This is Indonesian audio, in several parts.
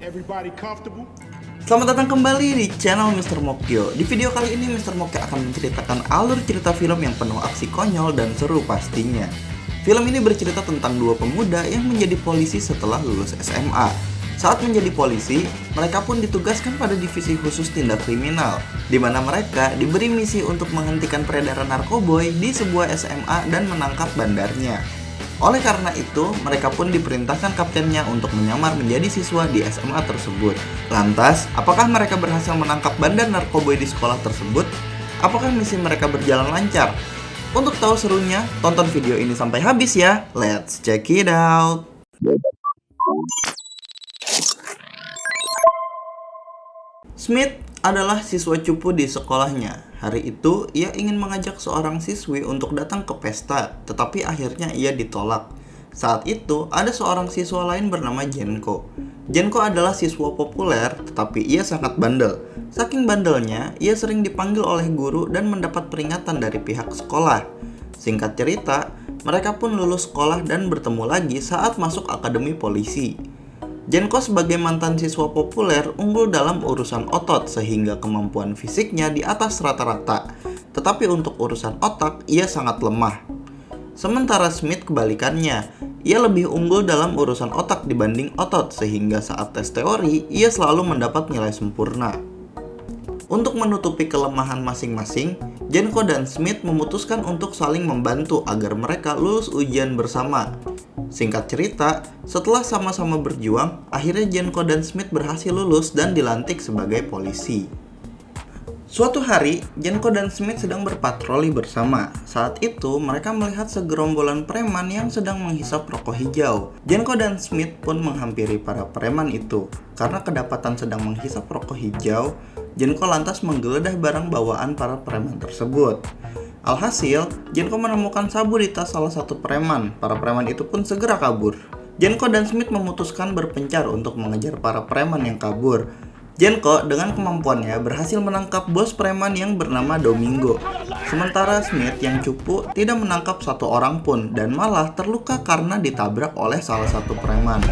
Everybody comfortable? Selamat datang kembali di channel Mr. Mokyo. Di video kali ini Mr. Mokyo akan menceritakan alur cerita film yang penuh aksi konyol dan seru pastinya. Film ini bercerita tentang dua pemuda yang menjadi polisi setelah lulus SMA. Saat menjadi polisi, mereka pun ditugaskan pada divisi khusus tindak kriminal, di mana mereka diberi misi untuk menghentikan peredaran narkoboy di sebuah SMA dan menangkap bandarnya. Oleh karena itu, mereka pun diperintahkan kaptennya untuk menyamar menjadi siswa di SMA tersebut. Lantas, apakah mereka berhasil menangkap bandar narkoboy di sekolah tersebut? Apakah misi mereka berjalan lancar? Untuk tahu serunya, tonton video ini sampai habis ya. Let's check it out. Smith adalah siswa cupu di sekolahnya. Hari itu, ia ingin mengajak seorang siswi untuk datang ke pesta, tetapi akhirnya ia ditolak. Saat itu, ada seorang siswa lain bernama Jenko. Jenko adalah siswa populer, tetapi ia sangat bandel. Saking bandelnya, ia sering dipanggil oleh guru dan mendapat peringatan dari pihak sekolah. Singkat cerita, mereka pun lulus sekolah dan bertemu lagi saat masuk akademi polisi. Jenko sebagai mantan siswa populer unggul dalam urusan otot sehingga kemampuan fisiknya di atas rata-rata. Tetapi untuk urusan otak, ia sangat lemah. Sementara Smith kebalikannya, ia lebih unggul dalam urusan otak dibanding otot sehingga saat tes teori, ia selalu mendapat nilai sempurna. Untuk menutupi kelemahan masing-masing, Jenko dan Smith memutuskan untuk saling membantu agar mereka lulus ujian bersama. Singkat cerita, setelah sama-sama berjuang, akhirnya Jenko dan Smith berhasil lulus dan dilantik sebagai polisi. Suatu hari, Jenko dan Smith sedang berpatroli bersama. Saat itu, mereka melihat segerombolan preman yang sedang menghisap rokok hijau. Jenko dan Smith pun menghampiri para preman itu. Karena kedapatan sedang menghisap rokok hijau, Jenko lantas menggeledah barang bawaan para preman tersebut. Alhasil, Jenko menemukan sabu di tas salah satu preman. Para preman itu pun segera kabur. Jenko dan Smith memutuskan berpencar untuk mengejar para preman yang kabur. Jenko dengan kemampuannya berhasil menangkap bos preman yang bernama Domingo. Sementara Smith yang cupu tidak menangkap satu orang pun dan malah terluka karena ditabrak oleh salah satu preman.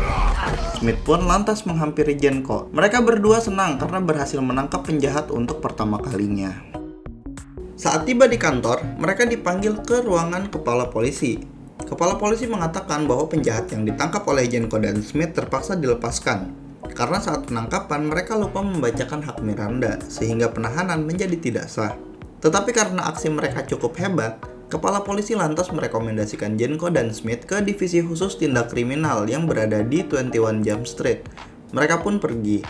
Smith pun lantas menghampiri Jenko. Mereka berdua senang karena berhasil menangkap penjahat untuk pertama kalinya. Saat tiba di kantor, mereka dipanggil ke ruangan kepala polisi. Kepala polisi mengatakan bahwa penjahat yang ditangkap oleh Jenko dan Smith terpaksa dilepaskan. Karena saat penangkapan mereka lupa membacakan hak Miranda, sehingga penahanan menjadi tidak sah. Tetapi karena aksi mereka cukup hebat, kepala polisi lantas merekomendasikan Jenko dan Smith ke divisi khusus tindak kriminal yang berada di 21 Jump Street. Mereka pun pergi.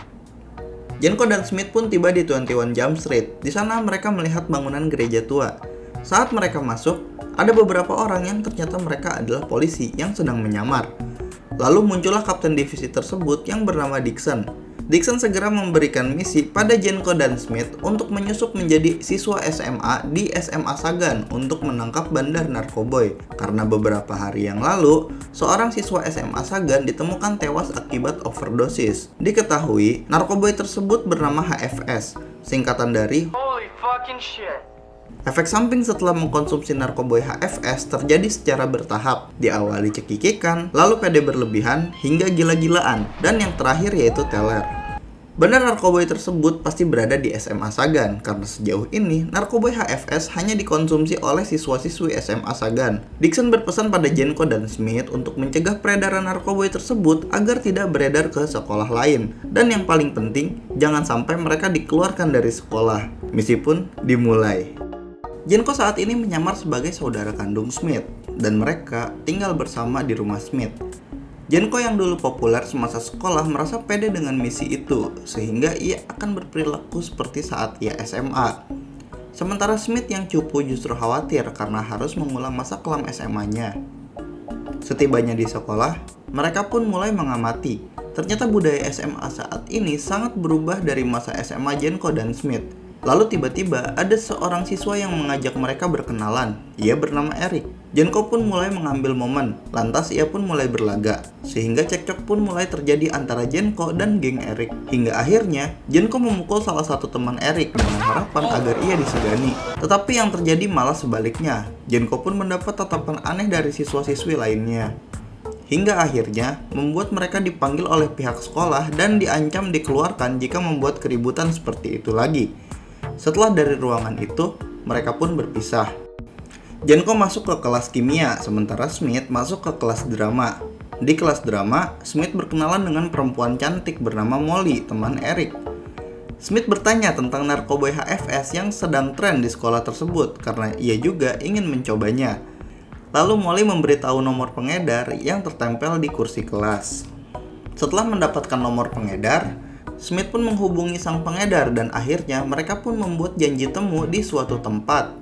Jenko dan Smith pun tiba di 21 Jump Street. Di sana mereka melihat bangunan gereja tua. Saat mereka masuk, ada beberapa orang yang ternyata mereka adalah polisi yang sedang menyamar. Lalu muncullah kapten divisi tersebut yang bernama Dixon. Dixon segera memberikan misi pada Jenko dan Smith untuk menyusup menjadi siswa SMA di SMA Sagan untuk menangkap bandar narkoboy. Karena beberapa hari yang lalu, seorang siswa SMA Sagan ditemukan tewas akibat overdosis. Diketahui, narkoboy tersebut bernama HFS, singkatan dari Holy fucking shit. Efek samping setelah mengkonsumsi narkoboy HFS terjadi secara bertahap. Diawali cekikikan, lalu pede berlebihan, hingga gila-gilaan, dan yang terakhir yaitu teler. Bandar narkoboy tersebut pasti berada di SMA Sagan, karena sejauh ini narkoboy HFS hanya dikonsumsi oleh siswa-siswi SMA Sagan. Dixon berpesan pada Jenko dan Smith untuk mencegah peredaran narkoboy tersebut agar tidak beredar ke sekolah lain. Dan yang paling penting, jangan sampai mereka dikeluarkan dari sekolah. Misi pun dimulai. Jenko saat ini menyamar sebagai saudara kandung Smith, dan mereka tinggal bersama di rumah Smith. Jenko yang dulu populer semasa sekolah merasa pede dengan misi itu, sehingga ia akan berperilaku seperti saat ia SMA. Sementara Smith yang cupu justru khawatir karena harus mengulang masa kelam SMA-nya. Setibanya di sekolah, mereka pun mulai mengamati. Ternyata budaya SMA saat ini sangat berubah dari masa SMA Jenko dan Smith. Lalu tiba-tiba ada seorang siswa yang mengajak mereka berkenalan. Ia bernama Eric. Jenko pun mulai mengambil momen, lantas ia pun mulai berlaga. Sehingga cekcok pun mulai terjadi antara Jenko dan geng Eric. Hingga akhirnya, Jenko memukul salah satu teman Eric dengan harapan agar ia disegani. Tetapi yang terjadi malah sebaliknya. Jenko pun mendapat tatapan aneh dari siswa-siswi lainnya. hingga akhirnya membuat mereka dipanggil oleh pihak sekolah dan diancam dikeluarkan jika membuat keributan seperti itu lagi. Setelah dari ruangan itu, mereka pun berpisah. Jenko masuk ke kelas kimia, sementara Smith masuk ke kelas drama. Di kelas drama, Smith berkenalan dengan perempuan cantik bernama Molly, teman Eric. Smith bertanya tentang narkoboy HFS yang sedang tren di sekolah tersebut karena ia juga ingin mencobanya. Lalu Molly memberitahu nomor pengedar yang tertempel di kursi kelas. Setelah mendapatkan nomor pengedar, Smith pun menghubungi sang pengedar dan akhirnya mereka pun membuat janji temu di suatu tempat.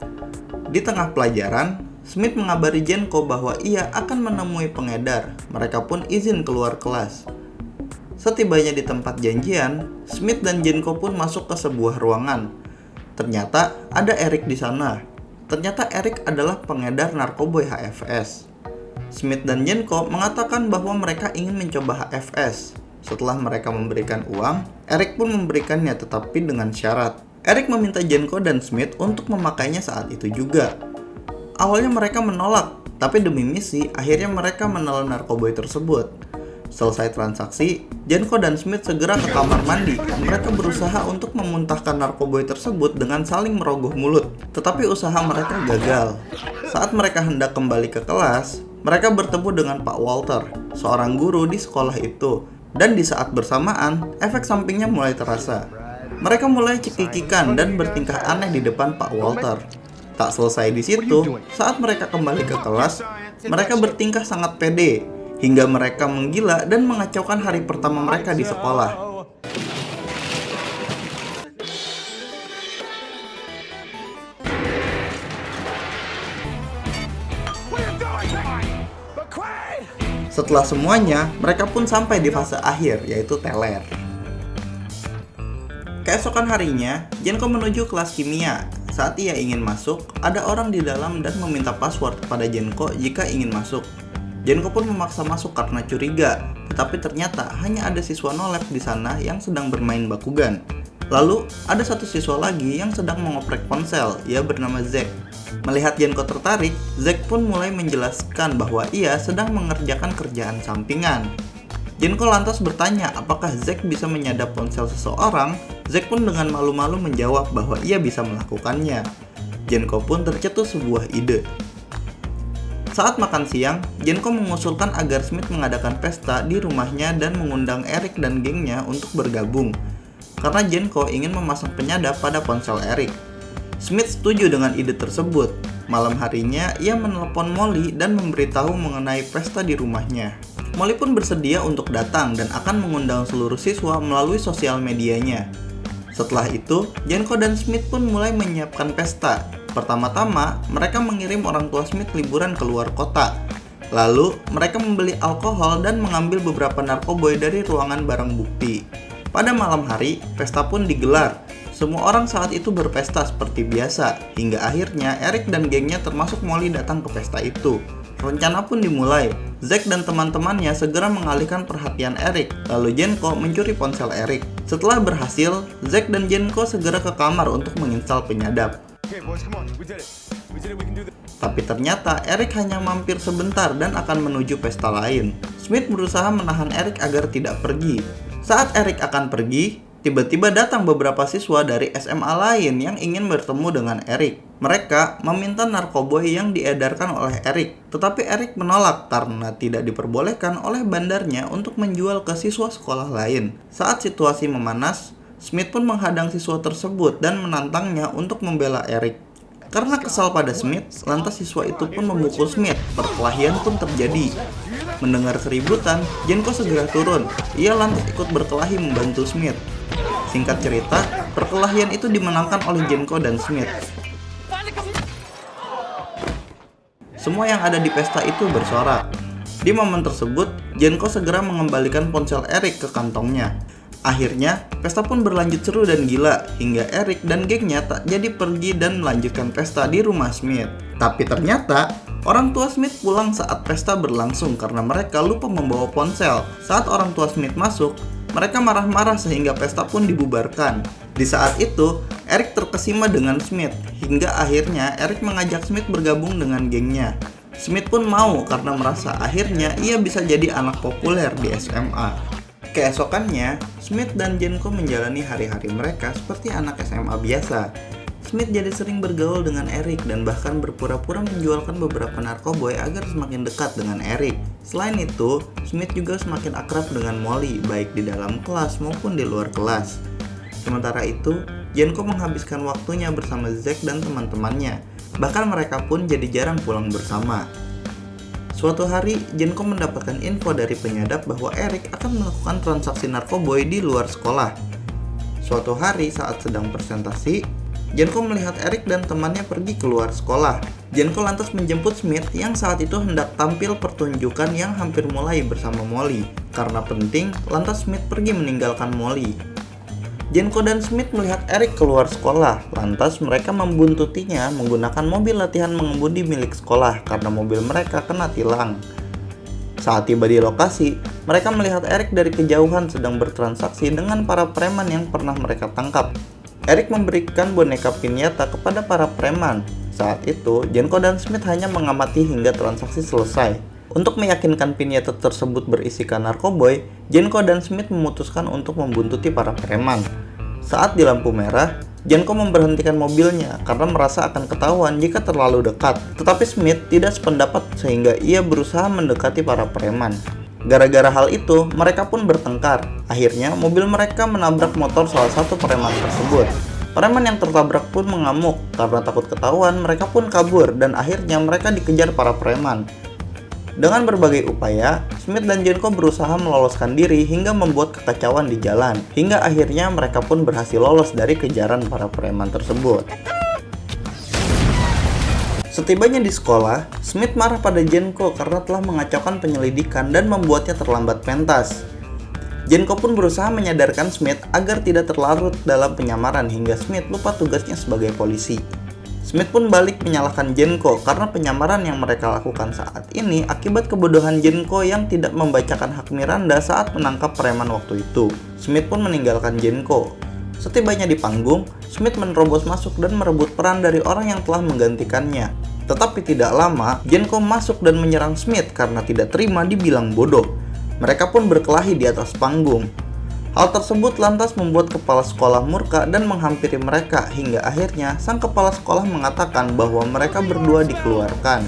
Di tengah pelajaran, Smith mengabari Jenko bahwa ia akan menemui pengedar. Mereka pun izin keluar kelas. Setibanya di tempat janjian, Smith dan Jenko pun masuk ke sebuah ruangan. Ternyata ada Eric di sana. Ternyata Eric adalah pengedar narkoboy HFS. Smith dan Jenko mengatakan bahwa mereka ingin mencoba HFS. Setelah mereka memberikan uang, Eric pun memberikannya tetapi dengan syarat. Eric meminta Jenko dan Smith untuk memakainya saat itu juga. Awalnya mereka menolak, tapi demi misi, akhirnya mereka menelan narkoboy tersebut. Selesai transaksi, Jenko dan Smith segera ke kamar mandi. Mereka berusaha untuk memuntahkan narkoboy tersebut dengan saling merogoh mulut. Tetapi usaha mereka gagal. Saat mereka hendak kembali ke kelas, mereka bertemu dengan Pak Walter, seorang guru di sekolah itu. Dan di saat bersamaan, efek sampingnya mulai terasa. Mereka mulai cekikikan dan bertingkah aneh di depan Pak Walter. Tak selesai di situ, saat mereka kembali ke kelas, mereka bertingkah sangat pede, hingga mereka menggila dan mengacaukan hari pertama mereka di sekolah. Setelah semuanya, mereka pun sampai di fase akhir, yaitu teler. Keesokan harinya, Jenko menuju kelas kimia. Saat ia ingin masuk, ada orang di dalam dan meminta password kepada Jenko jika ingin masuk. Jenko pun memaksa masuk karena curiga, tetapi ternyata hanya ada siswa no lab di sana yang sedang bermain Bakugan. Lalu, ada satu siswa lagi yang sedang mengoprek ponsel, ia bernama Zack. Melihat Jenko tertarik, Zack pun mulai menjelaskan bahwa ia sedang mengerjakan kerjaan sampingan. Jenko lantas bertanya apakah Zack bisa menyadap ponsel seseorang. Zack pun dengan malu-malu menjawab bahwa ia bisa melakukannya. Jenko pun tercetus sebuah ide. Saat makan siang, Jenko mengusulkan agar Smith mengadakan pesta di rumahnya dan mengundang Eric dan gengnya untuk bergabung. Karena Jenko ingin memasang penyadap pada ponsel Eric. Smith setuju dengan ide tersebut. Malam harinya, ia menelepon Molly dan memberitahu mengenai pesta di rumahnya. Molly pun bersedia untuk datang dan akan mengundang seluruh siswa melalui sosial medianya. Setelah itu, Jenko dan Smith pun mulai menyiapkan pesta. Pertama-tama, mereka mengirim orang tua Smith liburan ke luar kota. Lalu, mereka membeli alkohol dan mengambil beberapa narkoboy dari ruangan barang bukti. Pada malam hari, pesta pun digelar. Semua orang saat itu berpesta seperti biasa, hingga akhirnya Eric dan gengnya termasuk Molly datang ke pesta itu. Rencana pun dimulai. Zack dan teman-temannya segera mengalihkan perhatian Eric, lalu Jenko mencuri ponsel Eric. Setelah berhasil, Zack dan Jenko segera ke kamar untuk menginstal penyadap. Tapi ternyata Eric hanya mampir sebentar dan akan menuju pesta lain. Smith berusaha menahan Eric agar tidak pergi. Saat Eric akan pergi, tiba-tiba datang beberapa siswa dari SMA lain yang ingin bertemu dengan Eric. Mereka meminta narkoboy yang diedarkan oleh Eric, tetapi Eric menolak karena tidak diperbolehkan oleh bandarnya untuk menjual ke siswa sekolah lain. Saat situasi memanas, Smith pun menghadang siswa tersebut dan menantangnya untuk membela Eric. Karena kesal pada Smith, lantas siswa itu pun memukul Smith. Perkelahian pun terjadi. Mendengar keributan, Jenko segera turun. Ia lantas ikut berkelahi membantu Smith. Singkat cerita, perkelahian itu dimenangkan oleh Jenko dan Smith. Semua yang ada di pesta itu bersorak. Di momen tersebut, Jenko segera mengembalikan ponsel Eric ke kantongnya. Akhirnya, pesta pun berlanjut seru dan gila, hingga Eric dan gengnya tak jadi pergi dan melanjutkan pesta di rumah Smith. Tapi ternyata, orang tua Smith pulang saat pesta berlangsung karena mereka lupa membawa ponsel. Saat orang tua Smith masuk, mereka marah-marah sehingga pesta pun dibubarkan. Di saat itu, Eric terkesima dengan Smith, hingga akhirnya Eric mengajak Smith bergabung dengan gengnya. Smith pun mau karena merasa akhirnya ia bisa jadi anak populer di SMA. Keesokannya, Smith dan Jenko menjalani hari-hari mereka seperti anak SMA biasa. Smith jadi sering bergaul dengan Eric dan bahkan berpura-pura menjualkan beberapa narkoboy agar semakin dekat dengan Eric. Selain itu, Smith juga semakin akrab dengan Molly baik di dalam kelas maupun di luar kelas. Sementara itu, Jenko menghabiskan waktunya bersama Zack dan teman-temannya. Bahkan mereka pun jadi jarang pulang bersama. Suatu hari, Jenko mendapatkan info dari penyadap bahwa Eric akan melakukan transaksi narkoboy di luar sekolah. Suatu hari saat sedang presentasi, Jenko melihat Eric dan temannya pergi keluar sekolah. Jenko lantas menjemput Smith yang saat itu hendak tampil pertunjukan yang hampir mulai bersama Molly. Karena penting, lantas Smith pergi meninggalkan Molly. Jenko dan Smith melihat Eric keluar sekolah, lantas mereka membuntutinya menggunakan mobil latihan mengemudi milik sekolah karena mobil mereka kena tilang. Saat tiba di lokasi, mereka melihat Eric dari kejauhan sedang bertransaksi dengan para preman yang pernah mereka tangkap. Eric memberikan boneka pinyata kepada para preman. Saat itu, Jenko dan Smith hanya mengamati hingga transaksi selesai. Untuk meyakinkan pinyata tersebut berisikan narkoboy, Jenko dan Smith memutuskan untuk membuntuti para preman. Saat di lampu merah, Jenko memberhentikan mobilnya karena merasa akan ketahuan jika terlalu dekat. Tetapi Smith tidak sependapat sehingga ia berusaha mendekati para preman. Gara-gara hal itu, mereka pun bertengkar. Akhirnya, mobil mereka menabrak motor salah satu preman tersebut. Preman yang tertabrak pun mengamuk. Karena takut ketahuan, mereka pun kabur dan akhirnya mereka dikejar para preman. Dengan berbagai upaya, Smith dan Jenko berusaha meloloskan diri hingga membuat kekacauan di jalan. Hingga akhirnya mereka pun berhasil lolos dari kejaran para preman tersebut. Setibanya di sekolah, Smith marah pada Jenko karena telah mengacaukan penyelidikan dan membuatnya terlambat pentas. Jenko pun berusaha menyadarkan Smith agar tidak terlarut dalam penyamaran hingga Smith lupa tugasnya sebagai polisi. Smith pun balik menyalahkan Jenko karena penyamaran yang mereka lakukan saat ini akibat kebodohan Jenko yang tidak membacakan hak Miranda saat menangkap preman waktu itu. Smith pun meninggalkan Jenko. Setibanya di panggung, Smith menerobos masuk dan merebut peran dari orang yang telah menggantikannya. Tetapi tidak lama, Jenko masuk dan menyerang Smith karena tidak terima dibilang bodoh. Mereka pun berkelahi di atas panggung. Hal tersebut lantas membuat kepala sekolah murka dan menghampiri mereka hingga akhirnya sang kepala sekolah mengatakan bahwa mereka berdua dikeluarkan.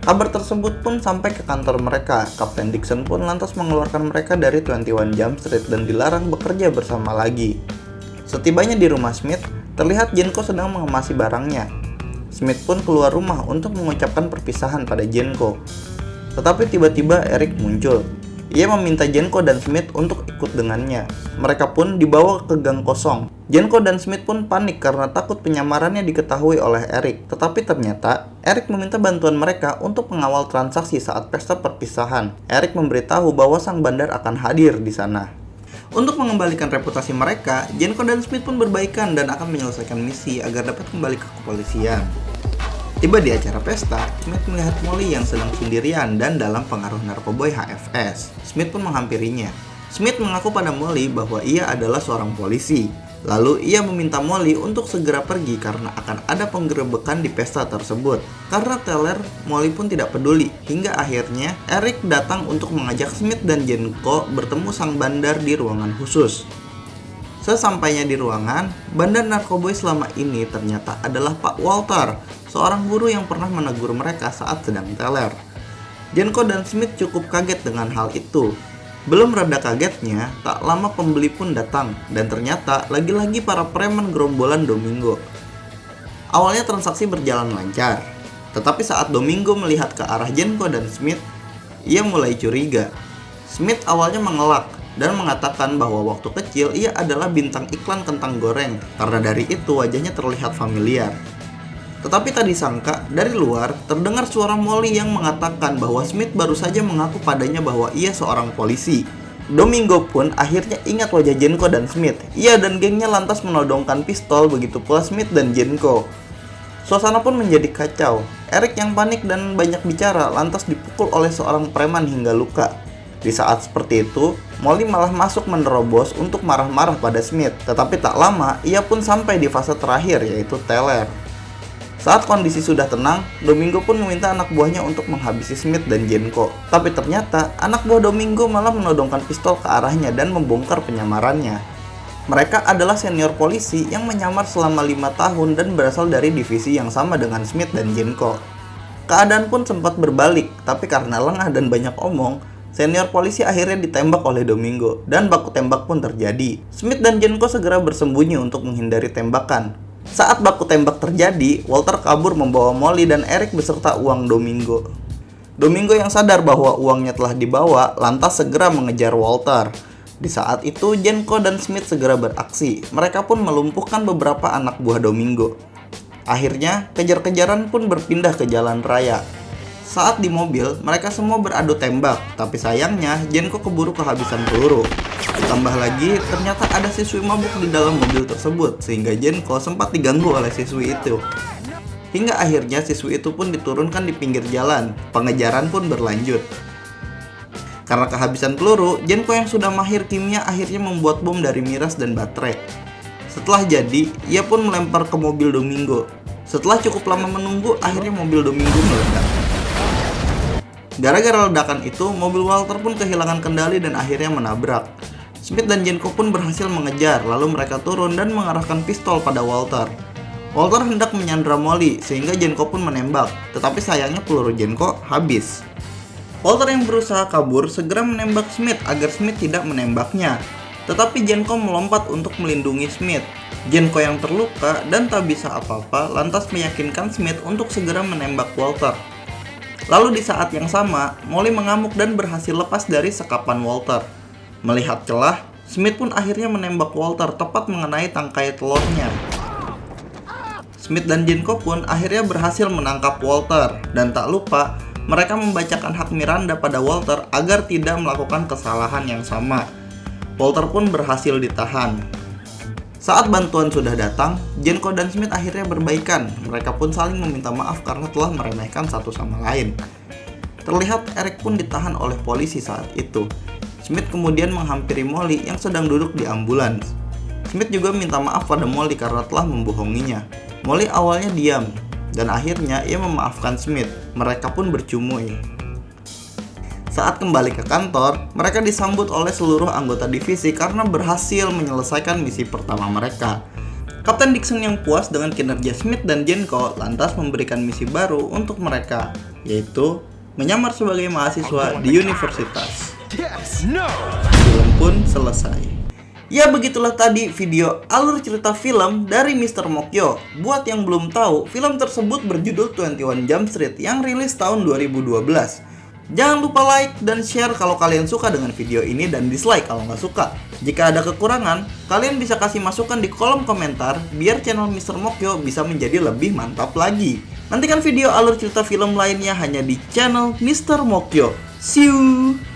Kabar tersebut pun sampai ke kantor mereka. Kapten Dixon pun lantas mengeluarkan mereka dari 21 Jump Street dan dilarang bekerja bersama lagi. Setibanya di rumah Smith, terlihat Jenko sedang mengemasi barangnya. Smith pun keluar rumah untuk mengucapkan perpisahan pada Jenko. Tetapi tiba-tiba Eric muncul. Ia meminta Jenko dan Smith untuk ikut dengannya. Mereka pun dibawa ke gang kosong. Jenko dan Smith pun panik karena takut penyamarannya diketahui oleh Eric. Tetapi ternyata Eric meminta bantuan mereka untuk mengawal transaksi saat pesta perpisahan. Eric memberitahu bahwa sang bandar akan hadir di sana. Untuk mengembalikan reputasi mereka, Jenko dan Smith pun berbaikan dan akan menyelesaikan misi agar dapat kembali ke kepolisian. Tiba di acara pesta, Smith melihat Molly yang sedang sendirian dan dalam pengaruh narkoboy HFS. Smith pun menghampirinya. Smith mengaku pada Molly bahwa ia adalah seorang polisi. Lalu ia meminta Molly untuk segera pergi karena akan ada penggerebekan di pesta tersebut. Karena teler, Molly pun tidak peduli. Hingga akhirnya Eric datang untuk mengajak Smith dan Jenko bertemu sang bandar di ruangan khusus. Sesampainya di ruangan, bandar narkoboy selama ini ternyata adalah Pak Walter, seorang guru yang pernah menegur mereka saat sedang teler. Jenko dan Smith cukup kaget dengan hal itu. Belum reda kagetnya, tak lama pembeli pun datang, dan ternyata lagi-lagi para preman gerombolan Domingo. Awalnya transaksi berjalan lancar, tetapi saat Domingo melihat ke arah Jenko dan Smith, ia mulai curiga. Smith awalnya mengelak dan mengatakan bahwa waktu kecil ia adalah bintang iklan kentang goreng, karena dari itu wajahnya terlihat familiar. Tetapi tak disangka, dari luar terdengar suara Molly yang mengatakan bahwa Smith baru saja mengaku padanya bahwa ia seorang polisi. Domingo pun akhirnya ingat wajah Jenko dan Smith. Ia dan gengnya lantas menodongkan pistol, begitu pula Smith dan Jenko. Suasana pun menjadi kacau. Eric yang panik dan banyak bicara lantas dipukul oleh seorang preman hingga luka. Di saat seperti itu, Molly malah masuk menerobos untuk marah-marah pada Smith. Tetapi tak lama, ia pun sampai di fase terakhir yaitu teler. Saat kondisi sudah tenang, Domingo pun meminta anak buahnya untuk menghabisi Smith dan Jenko. Tapi ternyata, anak buah Domingo malah menodongkan pistol ke arahnya dan membongkar penyamarannya. Mereka adalah senior polisi yang menyamar selama 5 tahun dan berasal dari divisi yang sama dengan Smith dan Jenko. Keadaan pun sempat berbalik, tapi karena lengah dan banyak omong, senior polisi akhirnya ditembak oleh Domingo, dan baku tembak pun terjadi. Smith dan Jenko segera bersembunyi untuk menghindari tembakan. Saat baku tembak terjadi, Walter kabur membawa Molly dan Eric beserta uang Domingo. Domingo yang sadar bahwa uangnya telah dibawa, lantas segera mengejar Walter. Di saat itu, Jenko dan Smith segera beraksi. Mereka pun melumpuhkan beberapa anak buah Domingo. Akhirnya, kejar-kejaran pun berpindah ke jalan raya. Saat di mobil, mereka semua beradu tembak, tapi sayangnya Jenko keburu kehabisan peluru. Ditambah lagi, ternyata ada siswi mabuk di dalam mobil tersebut, sehingga Jenko sempat diganggu oleh siswi itu. Hingga akhirnya siswi itu pun diturunkan di pinggir jalan, pengejaran pun berlanjut. Karena kehabisan peluru, Jenko yang sudah mahir kimia akhirnya membuat bom dari miras dan baterai. Setelah jadi, ia pun melempar ke mobil Domingo. Setelah cukup lama menunggu, akhirnya mobil Domingo meledak. Gara-gara ledakan itu, mobil Walter pun kehilangan kendali dan akhirnya menabrak. Smith dan Jenko pun berhasil mengejar, lalu mereka turun dan mengarahkan pistol pada Walter. Walter hendak menyandra Molly, sehingga Jenko pun menembak, tetapi sayangnya peluru Jenko habis. Walter yang berusaha kabur segera menembak Smith agar Smith tidak menembaknya. Tetapi Jenko melompat untuk melindungi Smith. Jenko yang terluka dan tak bisa apa-apa lantas meyakinkan Smith untuk segera menembak Walter. Lalu di saat yang sama, Molly mengamuk dan berhasil lepas dari sekapan Walter. Melihat celah, Smith pun akhirnya menembak Walter tepat mengenai tangkai telurnya. Smith dan Jenko pun akhirnya berhasil menangkap Walter, dan tak lupa mereka membacakan hak Miranda pada Walter agar tidak melakukan kesalahan yang sama. Walter pun berhasil ditahan. Saat bantuan sudah datang, Jenko dan Smith akhirnya berbaikan. Mereka pun saling meminta maaf karena telah meremehkan satu sama lain. Terlihat Eric pun ditahan oleh polisi saat itu. Smith kemudian menghampiri Molly yang sedang duduk di ambulans. Smith juga minta maaf pada Molly karena telah membohonginya. Molly awalnya diam, dan akhirnya ia memaafkan Smith. Mereka pun bercumui. Saat kembali ke kantor, mereka disambut oleh seluruh anggota divisi karena berhasil menyelesaikan misi pertama mereka. Kapten Dixon yang puas dengan kinerja Smith dan Jenko lantas memberikan misi baru untuk mereka, yaitu menyamar sebagai mahasiswa di universitas. Film pun selesai. Ya, begitulah tadi video alur cerita film dari Mr. Mokyo. Buat yang belum tahu, film tersebut berjudul 21 Jump Street yang rilis tahun 2012. Jangan lupa like dan share kalau kalian suka dengan video ini dan dislike kalau nggak suka. Jika ada kekurangan, kalian bisa kasih masukan di kolom komentar biar channel Mr. Mokyo bisa menjadi lebih mantap lagi. Nantikan video alur cerita film lainnya hanya di channel Mr. Mokyo. See you!